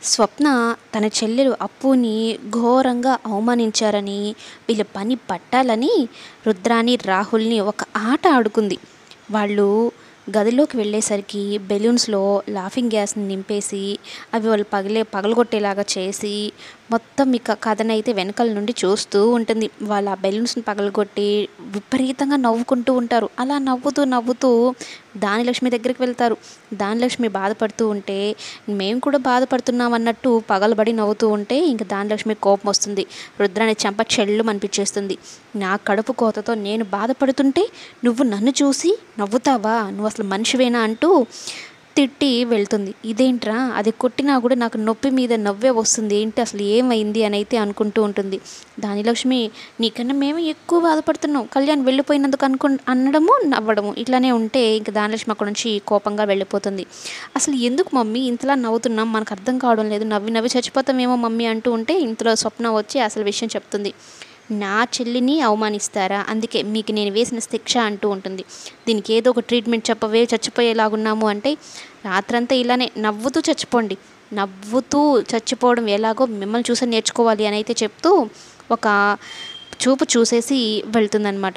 స్వప్న తన చెల్లెలు అప్పుని ఘోరంగా అవమానించారని, వీళ్ళ పని పట్టాలని రుద్రాని, రాహుల్ని ఒక ఆట ఆడుకుంది. వాళ్ళు గదిలోకి వెళ్ళేసరికి బెలూన్స్లో లాఫింగ్ గ్యాస్ని నింపేసి అవి వాళ్ళు పగలగొట్టేలాగా చేసి మొత్తం ఇక కథనైతే వెనకాల నుండి చూస్తూ ఉంటుంది. వాళ్ళ ఆ బెలూన్స్ని పగలగొట్టి విపరీతంగా నవ్వుకుంటూ ఉంటారు. అలా నవ్వుతూ నవ్వుతూ దానిలక్ష్మి దగ్గరికి వెళ్తారు. దానిలక్ష్మి బాధపడుతూ ఉంటే మేము కూడా బాధపడుతున్నాం అన్నట్టు పగలబడి నవ్వుతూ ఉంటే ఇంక దానిలక్ష్మి కోపం వస్తుంది. రుద్రాని చెంప చెల్లు అనిపించేస్తుంది. నా కడుపు కోతతో నేను బాధపడుతుంటే నువ్వు నన్ను చూసి నవ్వుతావా, నువ్వు అసలు మనిషివేనా అంటూ తిట్టి వెళ్తుంది. ఇదేంట్రా, అది కొట్టినా కూడా నాకు నొప్పి మీద నవ్వే వస్తుంది, ఏంటి అసలు ఏమైంది అని అయితే అనుకుంటూ ఉంటుంది. దానిలక్ష్మి, నీకన్నా మేము ఎక్కువ బాధపడుతున్నాం, కళ్యాణ్ వెళ్ళిపోయినందుకు అనడము నవ్వడము ఇట్లానే ఉంటే ఇంక దానిలక్ష్మి అక్కడ నుంచి కోపంగా వెళ్ళిపోతుంది. అసలు ఎందుకు మమ్మీ ఇంతలా నవ్వుతున్నాం, మనకు అర్థం కావడం లేదు, నవ్వి నవ్వి చచ్చిపోతామేమో మమ్మీ అంటూ ఉంటే ఇంతలో స్వప్న వచ్చి అసలు విషయం చెప్తుంది. నా చెల్లిని అవమానిస్తారా, అందుకే మీకు నేను వేసిన శిక్ష అంటూ ఉంటుంది. దీనికి ఏదో ఒక ట్రీట్మెంట్ చెప్పవే, చచ్చిపోయేలాగున్నాము అంటే రాత్రంతా ఇలానే నవ్వుతూ చచ్చిపోండి, నవ్వుతూ చచ్చిపోవడం ఎలాగో మిమ్మల్ని చూసి నేర్చుకోవాలి అని అయితే చెప్తూ ఒక చూపు చూసేసి వెళ్తుందనమాట.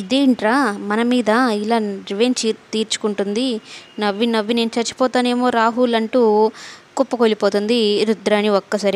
ఇదేంట్రా మన మీద ఇలా రివెంజ్ తీర్చుకుంటుంది, నవ్వి నవ్వి నేను చచ్చిపోతానేమో రాహుల్ అంటూ కుప్పకొలిపోతుంది రుద్రాని ఒక్కసారి.